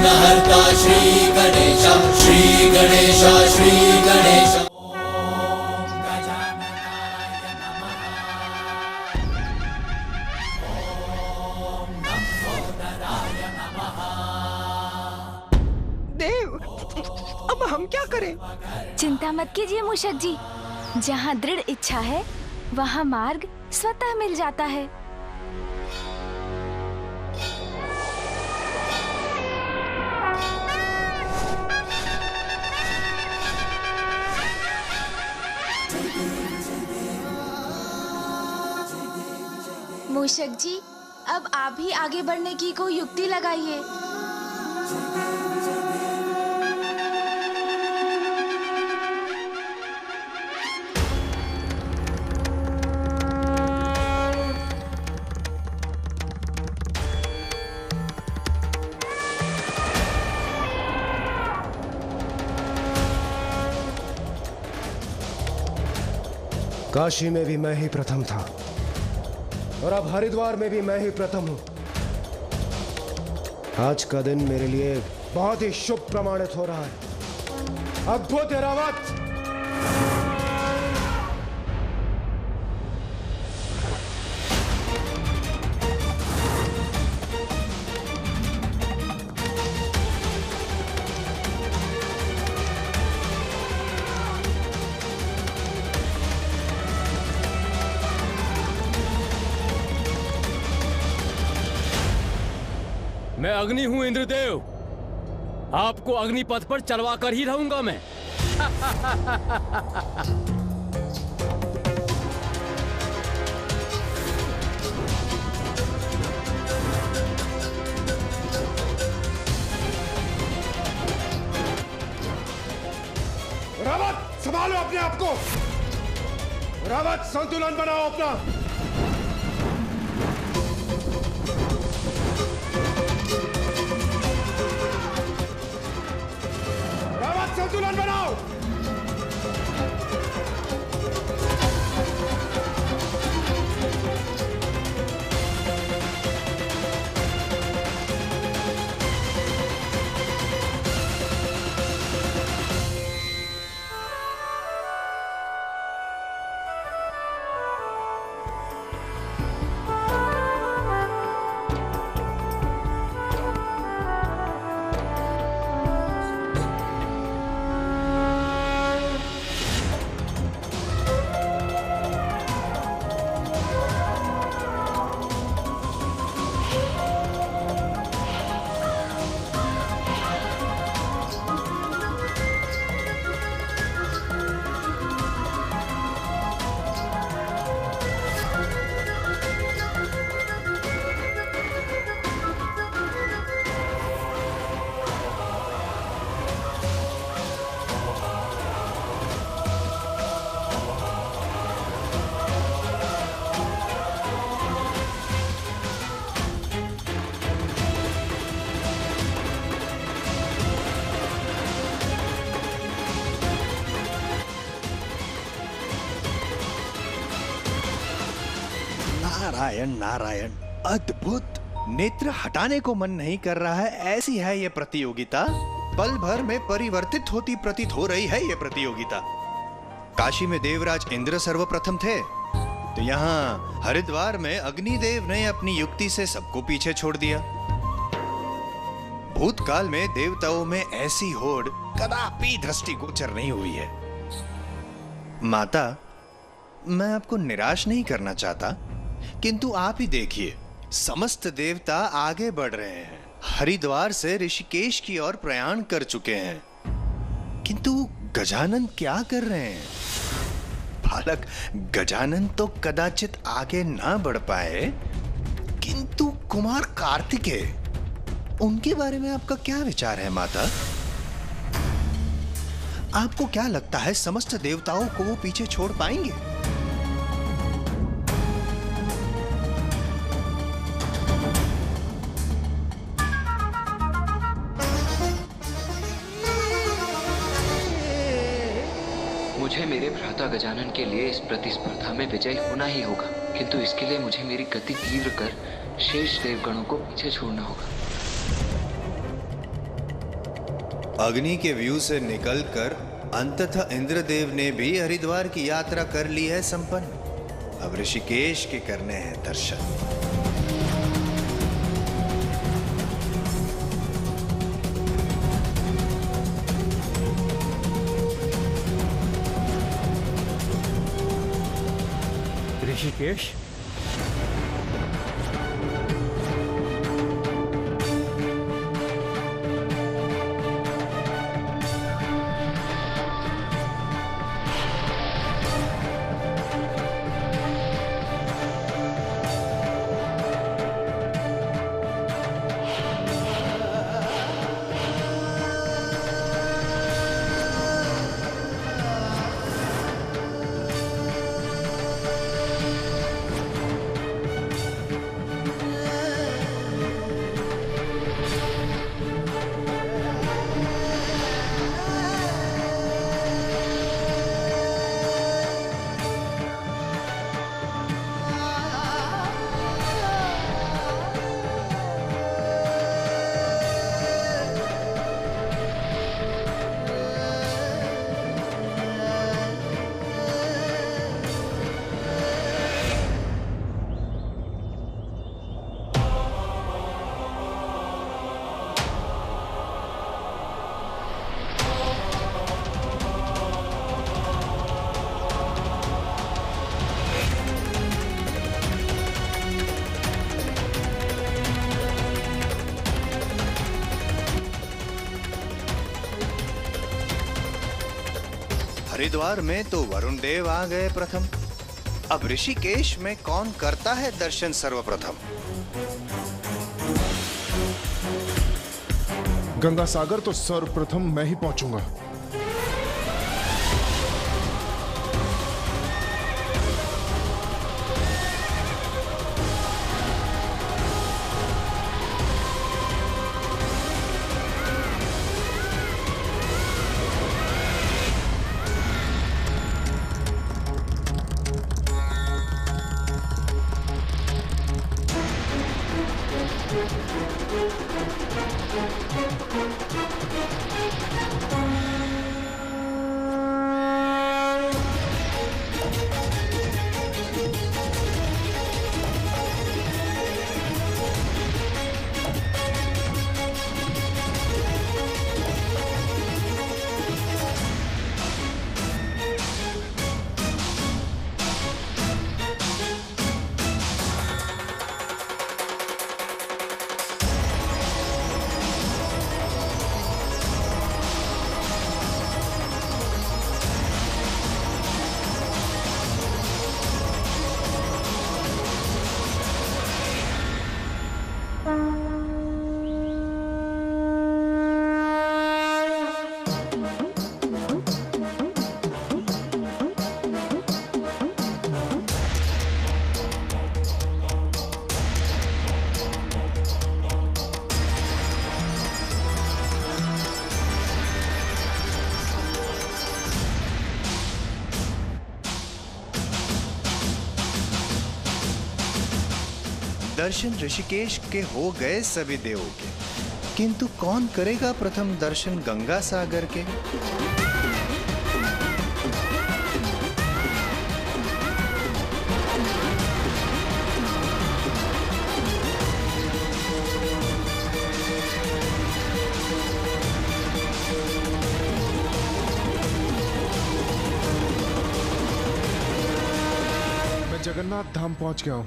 विघ्नहर्ता श्री गणेश, श्री गणेश, श्री गणेश। देव, अब हम क्या करें? चिंता मत कीजिए मूषक जी, जहाँ दृढ़ इच्छा है वहाँ मार्ग स्वतः मिल जाता है। मूषक जी, अब आप ही आगे बढ़ने की कोई युक्ति लगाइए। काशी में भी मैं ही प्रथम था और अब हरिद्वार में भी मैं ही प्रथम हूं। आज का दिन मेरे लिए बहुत ही शुभ प्रमाणित हो रहा है। अद्भुत है रावत। मैं अग्नि हूं इंद्रदेव, आपको अग्निपथ पर चलवा कर ही रहूंगा मैं। रावत, संभालो अपने आप को। रावत, संतुलन बनाओ अपना। संतुलन बनाओ। नारायण नारायण, अद्भुत। नेत्र हटाने को मन नहीं कर रहा है, ऐसी है ये प्रतियोगिता। पल भर में परिवर्तित होती प्रतीत हो रही है ये प्रतियोगिता। काशी में देवराज इंद्र सर्वप्रथम थे, तो यहाँ हरिद्वार में अग्निदेव ने अपनी युक्ति से सबको पीछे छोड़ दिया। भूतकाल में देवताओं में ऐसी होड़ कदापि दृष्टिगोचर नहीं हुई है। माता, मैं आपको निराश नहीं करना चाहता, किंतु आप ही देखिए, समस्त देवता आगे बढ़ रहे हैं, हरिद्वार से ऋषिकेश की ओर प्रयाण कर चुके हैं, किंतु गजानन क्या कर रहे हैं? बालक गजानन तो कदाचित आगे ना बढ़ पाए, किंतु कुमार कार्तिकेय, उनके बारे में आपका क्या विचार है माता? आपको क्या लगता है समस्त देवताओं को वो पीछे छोड़ पाएंगे? मुझे मेरे भ्राता गजानन के लिए इस प्रतिस्पर्धा में विजयी होना ही होगा, किंतु इसके लिए मुझे मेरी गति तीव्र कर शेष देवगणों को पीछे छोड़ना होगा। अग्नि के व्यू से निकलकर अंततः इंद्रदेव ने भी हरिद्वार की यात्रा कर ली है संपन्न। अब ऋषिकेश के करने हैं दर्शन। ऋषिकेश, हरिद्वार में तो वरुण देव आ गए प्रथम। अब ऋषिकेश में कौन करता है दर्शन सर्वप्रथम? गंगा सागर तो सर्वप्रथम मैं ही पहुंचूंगा। दर्शन ऋषिकेश के हो गए सभी देवों के, किंतु कौन करेगा प्रथम दर्शन गंगा सागर के? मैं जगन्नाथ धाम पहुंच गया हूं।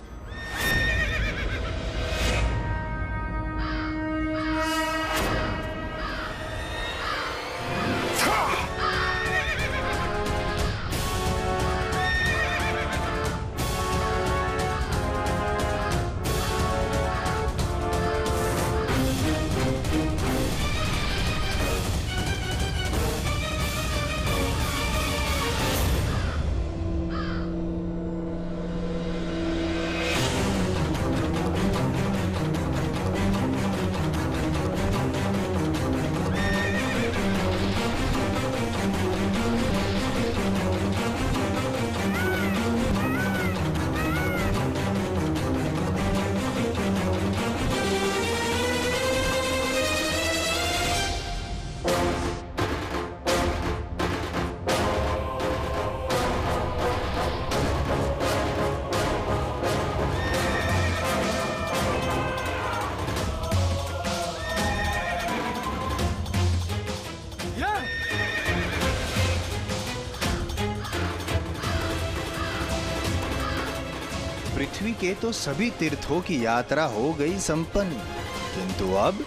के तो सभी तीर्थों की यात्रा हो गई संपन्न, किंतु अब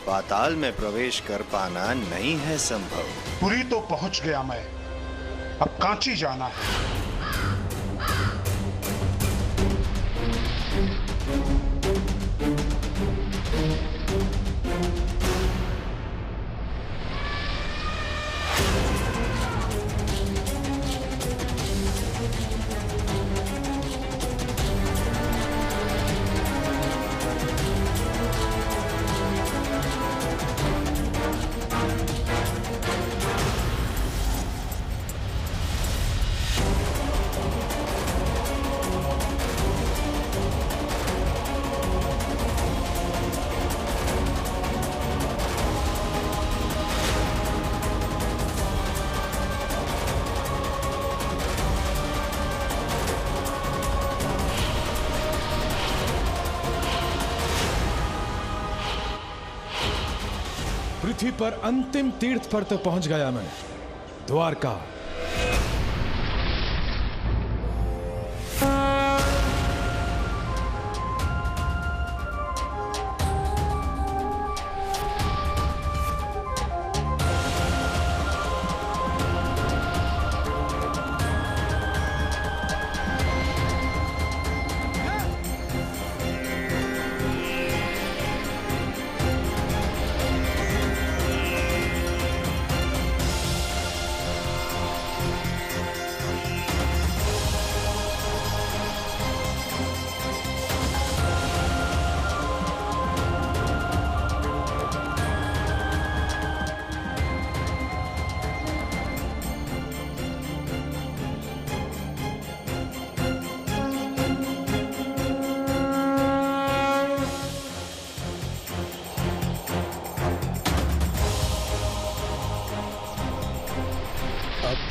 पाताल में प्रवेश कर पाना नहीं है संभव। पुरी तो पहुंच गया मैं, अब कांची जाना है। पृथ्वी पर अंतिम तीर्थ पर तो पहुंच गया मैं, द्वारका।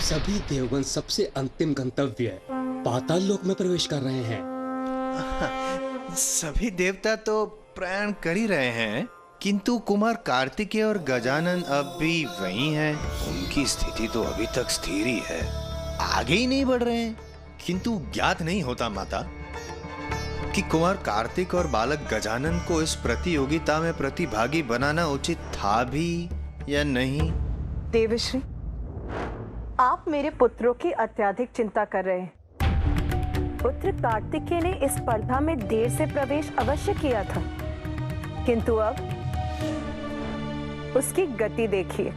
सभी देवगण सबसे अंतिम गंतव्य पाताल लोक में प्रवेश कर रहे हैं। सभी देवता तो प्रयाण कर ही रहे हैं, किंतु कुमार कार्तिकेय और गजानन अब भी वही हैं। उनकी स्थिति तो अभी तक स्थिर ही है, आगे ही नहीं बढ़ रहे हैं। किंतु ज्ञात नहीं होता माता कि कुमार कार्तिक और बालक गजानन को इस प्रतियोगिता में प्रतिभागी बनाना उचित था भी या नहीं। देवश्री, आप मेरे पुत्रों की अत्यधिक चिंता कर रहे हैं। पुत्र कार्तिकेय ने इस स्पर्धा में देर से प्रवेश अवश्य किया था, किंतु अब उसकी गति देखिए।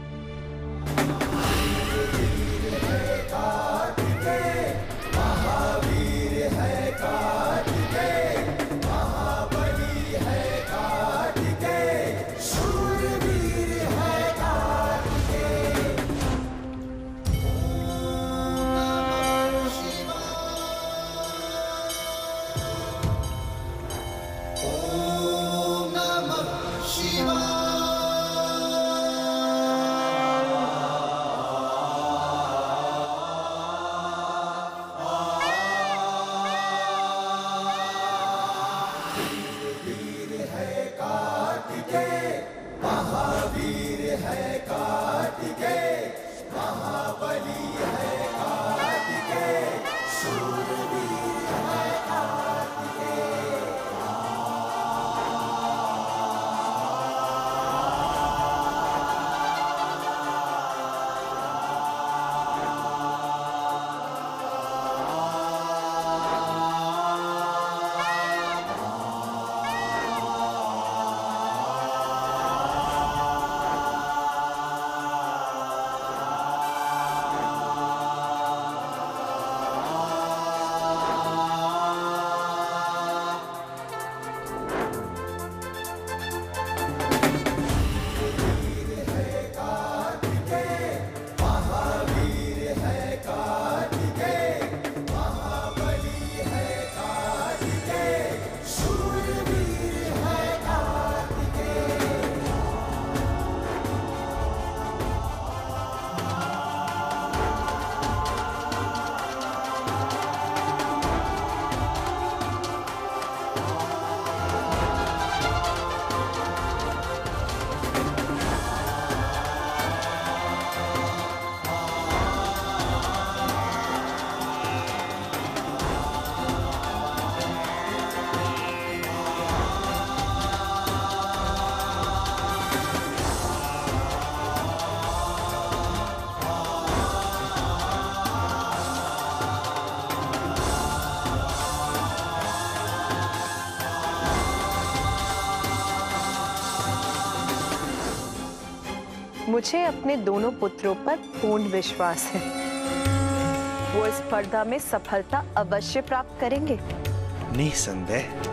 मुझे अपने दोनों पुत्रों पर पूर्ण विश्वास है। वो इस स्पर्धा में सफलता अवश्य प्राप्त करेंगे। निसंदेह।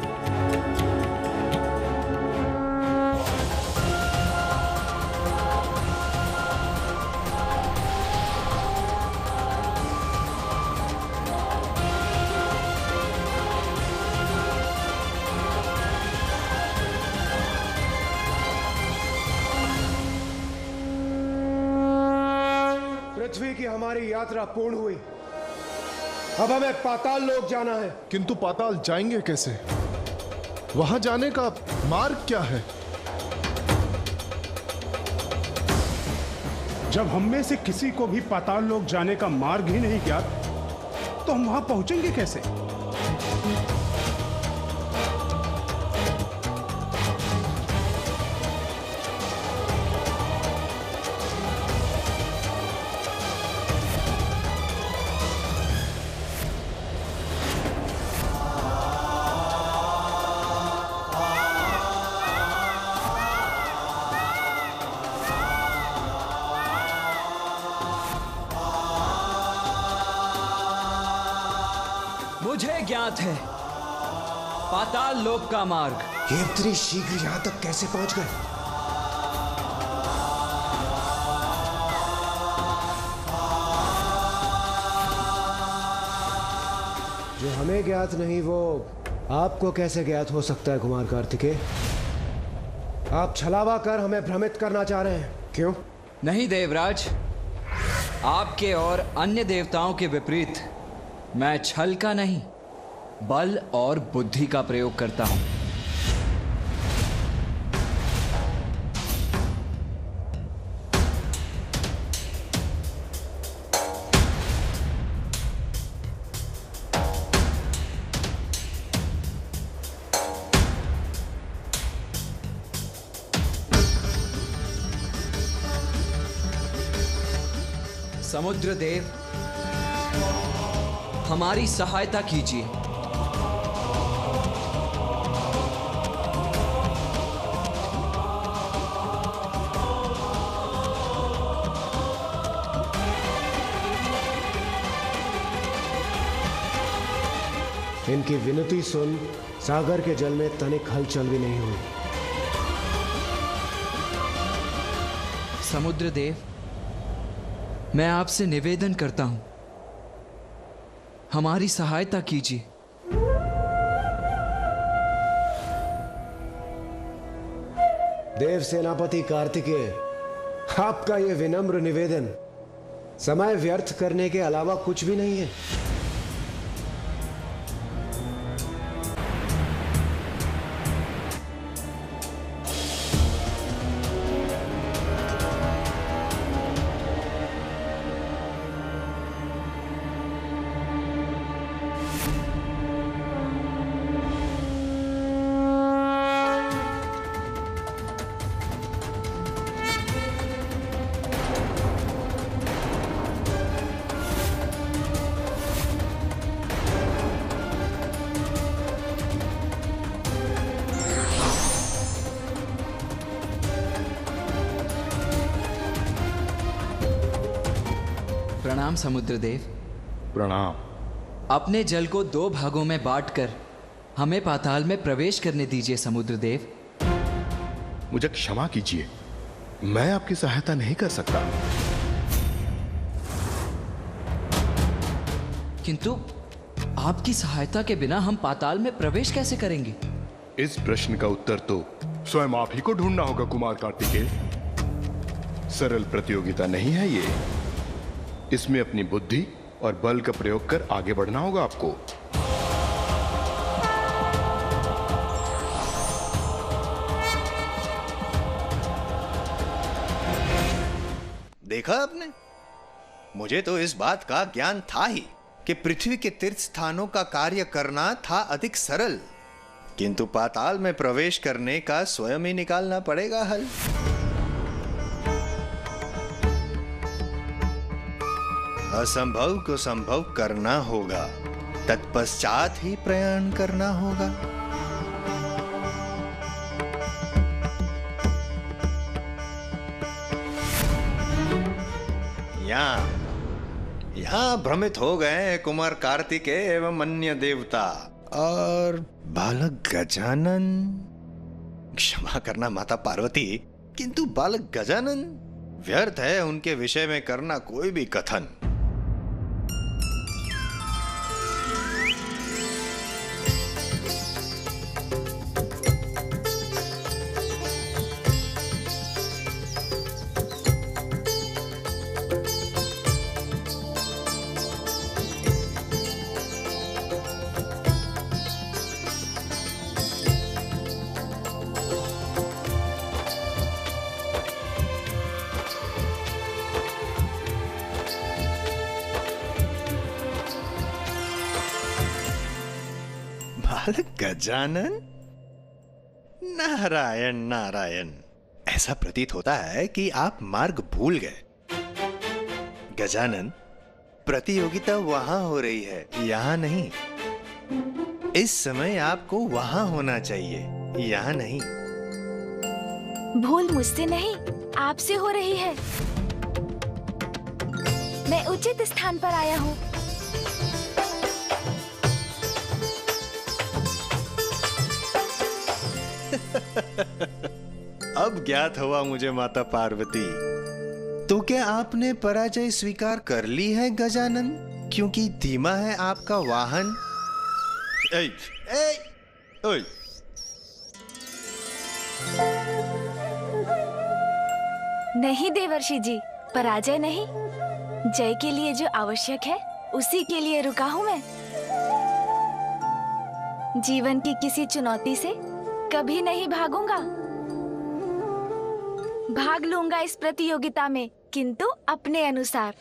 पृथ्वी की हमारी यात्रा पूर्ण हुई। अब हमें पाताल लोक जाना है। किंतु पाताल जाएंगे कैसे? वहां जाने का मार्ग क्या है? जब हम में से किसी को भी पाताल लोक जाने का मार्ग ही नहीं ज्ञात, तो हम वहां पहुंचेंगे कैसे? मुझे ज्ञात है पाताल लोक का मार्ग। ये इतनी शीघ्र यहां तक कैसे पहुंच गए? जो हमें ज्ञात नहीं वो आपको कैसे ज्ञात हो सकता है कुमार कार्तिकेय? आप छलावा कर हमें भ्रमित करना चाह रहे हैं, क्यों? नहीं देवराज, आपके और अन्य देवताओं के विपरीत मैं छल का नहीं, बल और बुद्धि का प्रयोग करता हूं। समुद्र देव, हमारी सहायता कीजिए। इनकी विनती सुन सागर के जल में तनिक हलचल भी नहीं हुई। समुद्र देव, मैं आपसे निवेदन करता हूं, हमारी सहायता कीजिए। देव सेनापति कार्तिकेय, आपका यह विनम्र निवेदन समय व्यर्थ करने के अलावा कुछ भी नहीं है। प्रणाम समुद्रदेव। प्रणाम। अपने जल को 2 भागों में बांटकर हमें पाताल में प्रवेश करने दीजिए समुद्रदेव। मुझे क्षमा कीजिए, मैं आपकी सहायता नहीं कर सकता। किंतु आपकी सहायता के बिना हम पाताल में प्रवेश कैसे करेंगे? इस प्रश्न का उत्तर तो स्वयं आप ही को ढूंढना होगा कुमार कार्तिकेय। सरल प्रतियोगिता नहीं है ये। इसमें अपनी बुद्धि और बल का प्रयोग कर आगे बढ़ना होगा आपको। देखा आपने, मुझे तो इस बात का ज्ञान था ही कि पृथ्वी के तीर्थ स्थानों का कार्य करना था अधिक सरल, किंतु पाताल में प्रवेश करने का स्वयं ही निकालना पड़ेगा हल। असंभव को संभव करना होगा, तत्पश्चात ही प्रयाण करना होगा। यहाँ भ्रमित हो गए कुमार कार्तिकेय एवं अन्य देवता और बालक गजानन। क्षमा करना माता पार्वती, किंतु बालक गजानन व्यर्थ है उनके विषय में करना कोई भी कथन। बालक गजानन, नारायण नारायण। ऐसा प्रतीत होता है कि आप मार्ग भूल गए। गजानन, प्रतियोगिता वहां हो रही है, यहां नहीं। इस समय आपको वहां होना चाहिए, यहां नहीं। भूल मुझसे नहीं, आपसे हो रही है। मैं उचित स्थान पर आया हूँ। अब ज्ञात हुआ मुझे माता पार्वती। तो क्या आपने पराजय स्वीकार कर ली है गजानन? क्योंकि धीमा है आपका वाहन। ए, ए, ओए। नहीं देवर्षि जी, पराजय नहीं। जय के लिए जो आवश्यक है उसी के लिए रुका हूँ मैं। जीवन की किसी चुनौती से कभी नहीं भागूंगा। भाग लूंगा इस प्रतियोगिता में, किंतु अपने अनुसार।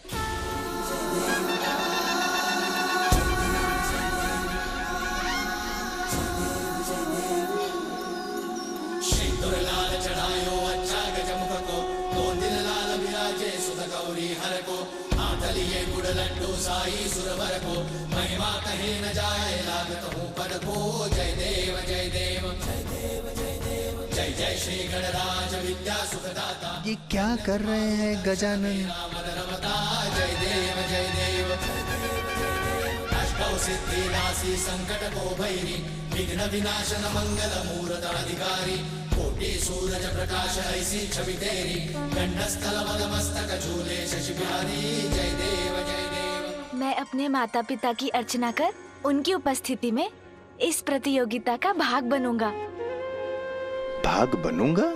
सिंदूर लाल चढ़ायो अच्छा गजमुख को, दो दिन लाल विराजे सुध गौरी हर को, हाथ लिए गुड़ लड्डू साई सुरवर को, महिमा कहे न जाए लागत हूँ पद को। जय देव जय देव जय देव जय देव जय जय श्री गणराज विद्या सुखदाता। ये क्या कर रहे हैं गजानन? जय देव जय देव अष्टौ सिद्धि नासी संकट को भैरी, विघ्न विनाशन मंगल मूरत अधिकारी, कोटि सूरज प्रकाश ऐसी छवि तेरी, गंडस्थल मदमस्तक झूले शशि बिहारी। जय देव जय देव। मैं अपने माता पिता की अर्चना कर उनकी उपस्थिति में इस प्रतियोगिता का भाग बनूंगा। भाग बनूंगा?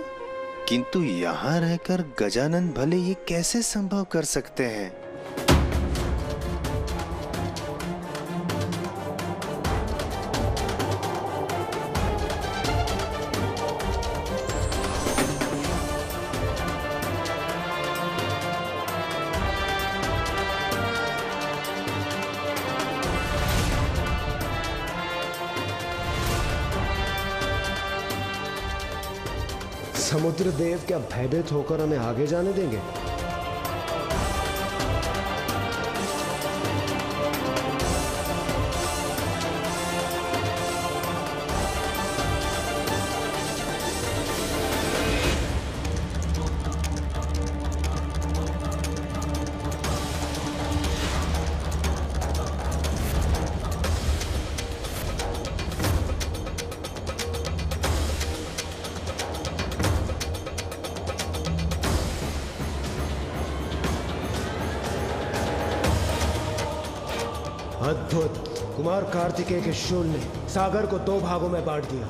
किंतु यहाँ रहकर गजानन भले ये कैसे संभव कर सकते हैं? समुद्र देव क्या भयभीत होकर हमें आगे जाने देंगे? अद्भुत! कुमार कार्तिकेय के शूल ने सागर को दो भागों में बांट दिया।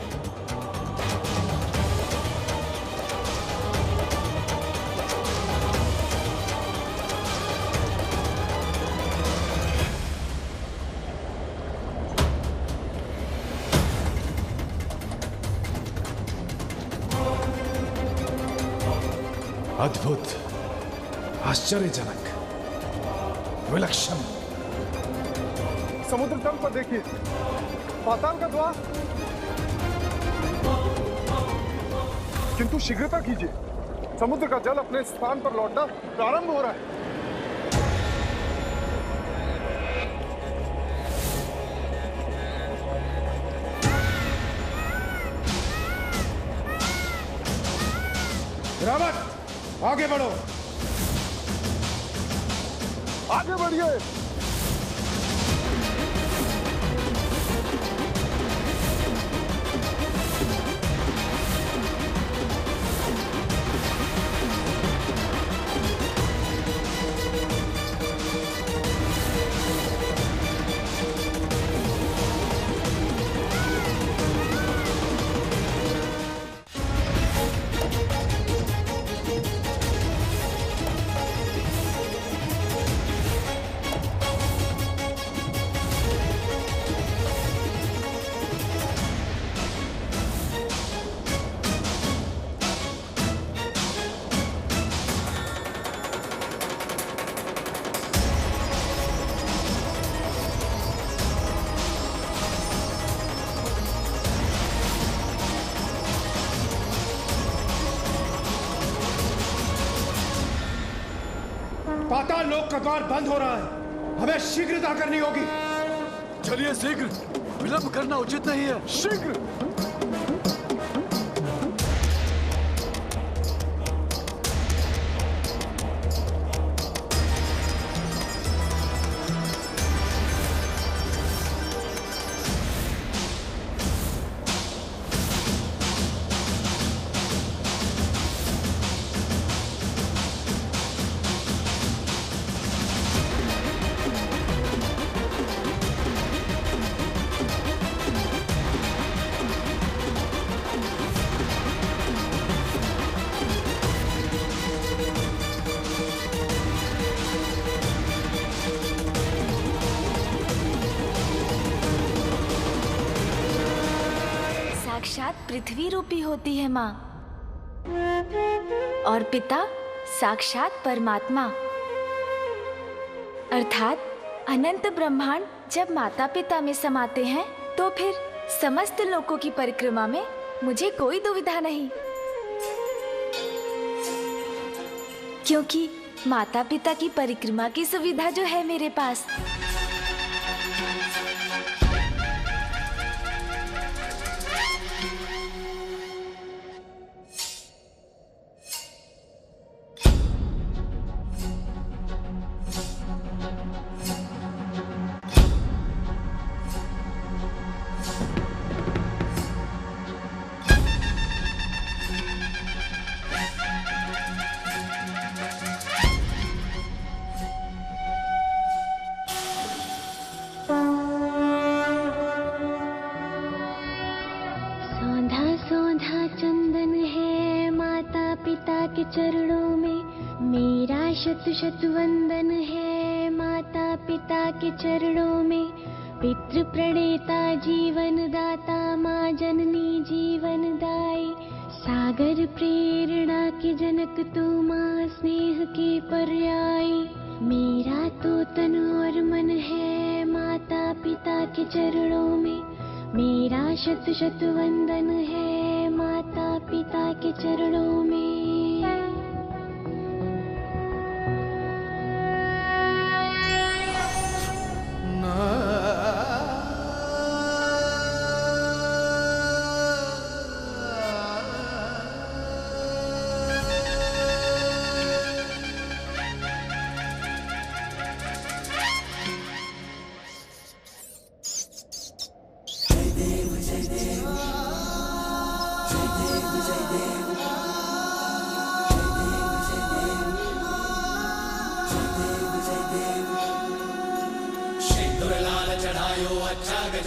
अद्भुत, आश्चर्यजनक, विलक्षण। समुद्र तल पर देखिए, पाताल का द्वार। किंतु शीघ्रता कीजिए, समुद्र का जल अपने स्थान पर लौटना प्रारंभ हो रहा है। रावत, आगे बढ़ो। आगे बढ़िए। पाताल लोक का द्वार बंद हो रहा है, हमें शीघ्रता करनी होगी। चलिए शीघ्र, विलंब करना उचित नहीं है। शीघ्र। साक्षात पृथ्वी रूपी होती है माँ, और पिता साक्षात परमात्मा, अर्थात अनंत ब्रह्मांड जब माता पिता में समाते हैं तो फिर समस्त लोकों की परिक्रमा में मुझे कोई दुविधा नहीं, क्योंकि माता पिता की परिक्रमा की सुविधा जो है मेरे पास। चरणों में मेरा शत शत वंदन है, माता पिता के चरणों में पितृ प्रणेता जीवन दाता, माँ जननी जीवन दाई, सागर प्रेरणा के जनक तू, माँ स्नेह के पर्यायी। मेरा तो तन और मन है माता पिता के चरणों में, मेरा शत शत वंदन है माता पिता के चरणों में।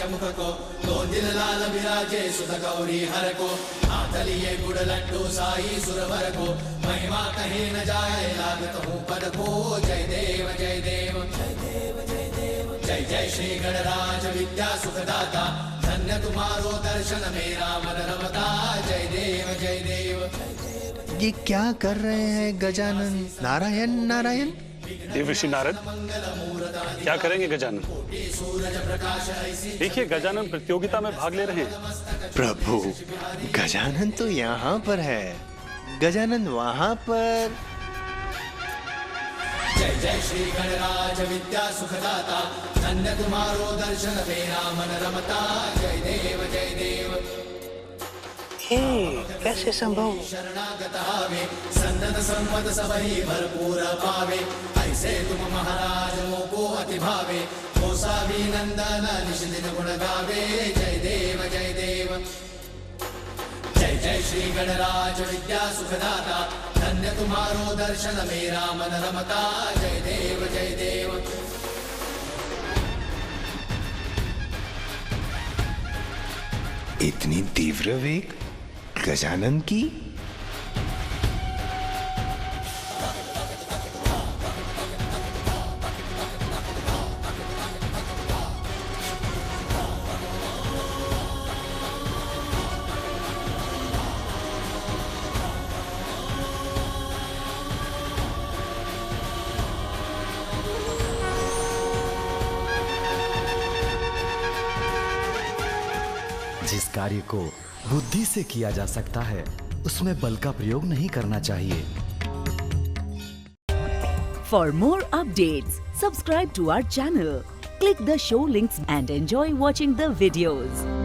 मुख को दो दिन लाल विराजे सुध गौरी हर को, हाथ लिए गुड़ लड्डू साई सुरवर को, महिमा कहीं न जाए लागत हूँ पद को। जय देव जय देव जय देव जय देव, जय जय श्री गणराज विद्या सुखदाता, धन्य तुम्हारो दर्शन मेरा मन रमता। जय देव जय देव। ये क्या कर रहे हैं गजानन? नारायण नारायण। देवर्षि नारद, क्या करेंगे गजानन? देखिए गजानन प्रतियोगिता में भाग ले रहे हैं। प्रभु, गजानन तो यहाँ पर है, गजानन वहाँ पर। जय जय श्री गणराज विद्या सुखदाता, धन्य तुम्हारो दर्शन मेरा मन रमता। जय देव जय देव। ये कैसे संभव? शरणागत हावे सन्नत संपद सबही भरपूर पावे ऐसे तुम महाराज मोको अति भावे गोसावी नंदन निश दिन गुण गावे जय देव जय देव जय जय श्री गणराज विद्या सुखदाता धन्य तुम्हारो दर्शन मेरा मन रमता जय देव जय देव। इतनी तीव्र वेग गजानन की? जिस कार्य को बुद्धि से किया जा सकता है उसमें बल का प्रयोग नहीं करना चाहिए। For more updates, subscribe to our channel, click the show links and enjoy watching the videos.